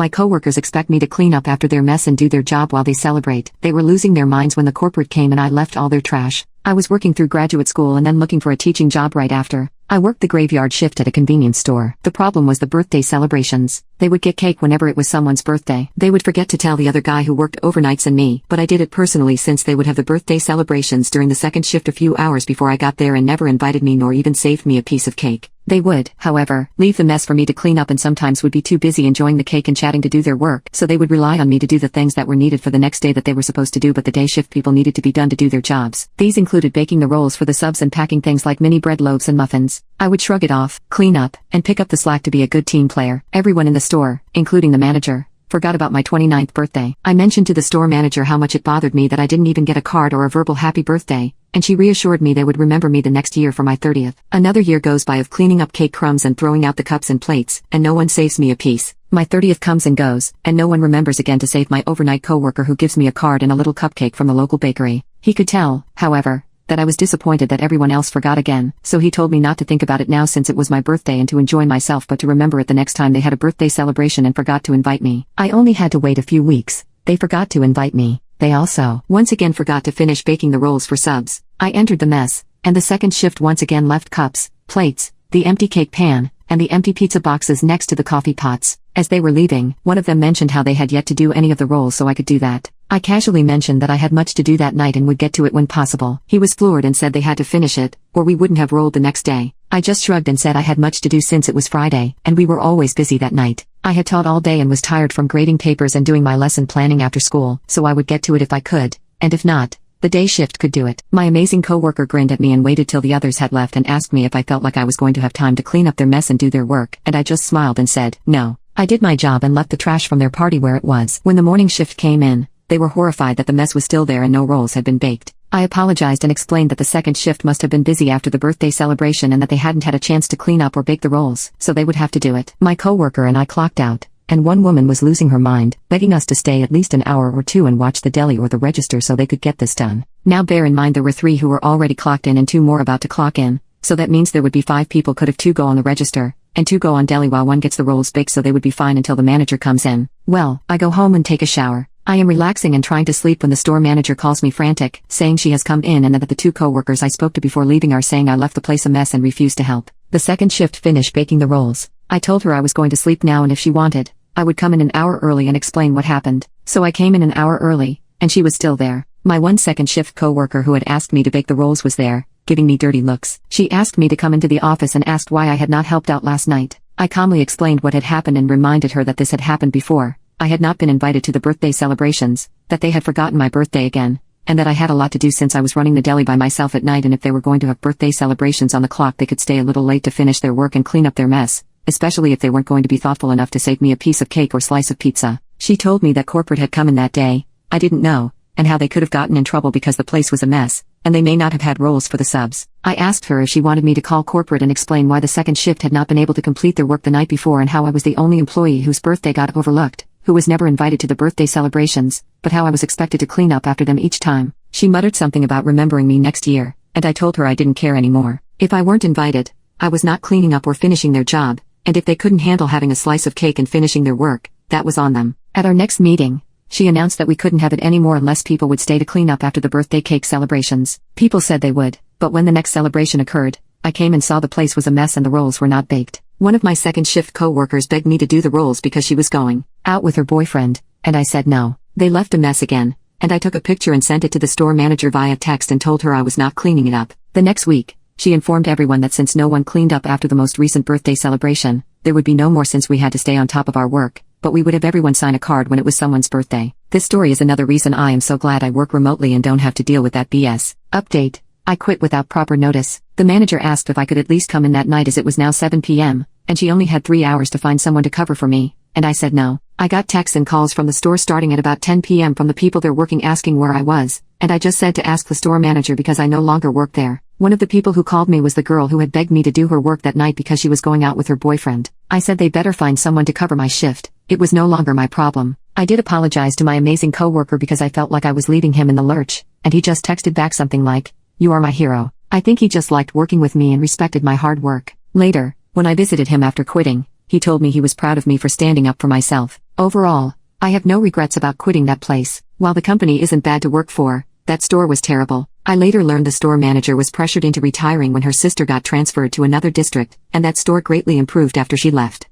My coworkers expect me to clean up after their mess and do their job while they celebrate. They were losing their minds when the corporate came and I left all their trash. I was working through graduate school and then looking for a teaching job right after. I worked the graveyard shift at a convenience store. The problem was the birthday celebrations. They would get cake whenever it was someone's birthday. They would forget to tell the other guy who worked overnights and me, but I did it personally since they would have the birthday celebrations during the second shift a few hours before I got there and never invited me nor even saved me a piece of cake. They would, however, leave the mess for me to clean up and sometimes would be too busy enjoying the cake and chatting to do their work, so they would rely on me to do the things that were needed for the next day that they were supposed to do but the day shift people needed to be done to do their jobs. These included baking the rolls for the subs and packing things like mini bread loaves and muffins. I would shrug it off, clean up, and pick up the slack to be a good team player. Everyone in the store, including the manager, forgot about my 29th birthday. I mentioned to the store manager how much it bothered me that I didn't even get a card or a verbal happy birthday, and she reassured me they would remember me the next year for my 30th. Another year goes by of cleaning up cake crumbs and throwing out the cups and plates, and no one saves me a piece. My 30th comes and goes, and no one remembers again to save my overnight coworker who gives me a card and a little cupcake from the local bakery. He could tell, however, that I was disappointed that everyone else forgot again, so he told me not to think about it now since it was my birthday and to enjoy myself but to remember it the next time they had a birthday celebration and forgot to invite me. I only had to wait a few weeks. They forgot to invite me. They also, once again, forgot to finish baking the rolls for subs. I entered the mess, and the second shift once again left cups, plates, the empty cake pan, and the empty pizza boxes next to the coffee pots. As they were leaving, one of them mentioned how they had yet to do any of the rolls so I could do that. I casually mentioned that I had much to do that night and would get to it when possible. He was floored and said they had to finish it, or we wouldn't have rolled the next day. I just shrugged and said I had much to do since it was Friday, and we were always busy that night. I had taught all day and was tired from grading papers and doing my lesson planning after school, so I would get to it if I could, and if not, the day shift could do it. My amazing coworker grinned at me and waited till the others had left and asked me if I felt like I was going to have time to clean up their mess and do their work, and I just smiled and said, no. I did my job and left the trash from their party where it was. When the morning shift came in, they were horrified that the mess was still there and no rolls had been baked. I apologized and explained that the second shift must have been busy after the birthday celebration and that they hadn't had a chance to clean up or bake the rolls, so they would have to do it. My coworker and I clocked out, and one woman was losing her mind, begging us to stay at least an hour or two and watch the deli or the register so they could get this done. Now bear in mind there were 3 who were already clocked in and 2 more about to clock in, so that means there would be 5 people could have 2 go on the register, and 2 go on deli while 1 gets the rolls baked so they would be fine until the manager comes in. Well, I go home and take a shower. I am relaxing and trying to sleep when the store manager calls me frantic, saying she has come in and that the 2 coworkers I spoke to before leaving are saying I left the place a mess and refused to help. The second shift finished baking the rolls. I told her I was going to sleep now and if she wanted, I would come in an hour early and explain what happened. So I came in an hour early, and she was still there. My 1 second shift coworker who had asked me to bake the rolls was there, giving me dirty looks. She asked me to come into the office and asked why I had not helped out last night. I calmly explained what had happened and reminded her that this had happened before. I had not been invited to the birthday celebrations, that they had forgotten my birthday again, and that I had a lot to do since I was running the deli by myself at night and if they were going to have birthday celebrations on the clock they could stay a little late to finish their work and clean up their mess, especially if they weren't going to be thoughtful enough to save me a piece of cake or slice of pizza. She told me that corporate had come in that day, I didn't know, and how they could have gotten in trouble because the place was a mess, and they may not have had rolls for the subs. I asked her if she wanted me to call corporate and explain why the second shift had not been able to complete their work the night before and how I was the only employee whose birthday got overlooked, who was never invited to the birthday celebrations, but how I was expected to clean up after them each time. She muttered something about remembering me next year, and I told her I didn't care anymore. If I weren't invited, I was not cleaning up or finishing their job, and if they couldn't handle having a slice of cake and finishing their work, that was on them. At our next meeting, she announced that we couldn't have it anymore unless people would stay to clean up after the birthday cake celebrations. People said they would, but when the next celebration occurred, I came and saw the place was a mess and the rolls were not baked. One of my second shift co-workers begged me to do the rolls because she was going out with her boyfriend, and I said no. They left a mess again, and I took a picture and sent it to the store manager via text and told her I was not cleaning it up. The next week, she informed everyone that since no one cleaned up after the most recent birthday celebration, there would be no more since we had to stay on top of our work, but we would have everyone sign a card when it was someone's birthday. This story is another reason I am so glad I work remotely and don't have to deal with that BS. Update. I quit without proper notice. The manager asked if I could at least come in that night as it was now 7 p.m., and she only had 3 hours to find someone to cover for me, and I said no. I got texts and calls from the store starting at about 10 p.m. from the people there working asking where I was, and I just said to ask the store manager because I no longer work there. One of the people who called me was the girl who had begged me to do her work that night because she was going out with her boyfriend. I said they better find someone to cover my shift. It was no longer my problem. I did apologize to my amazing coworker because I felt like I was leaving him in the lurch, and he just texted back something like, "You are my hero." I think he just liked working with me and respected my hard work. Later, when I visited him after quitting, He told me he was proud of me for standing up for myself. Overall, I have no regrets about quitting that place. While the company isn't bad to work for, that store was terrible. I later learned the store manager was pressured into retiring when her sister got transferred to another district, and that store greatly improved after she left.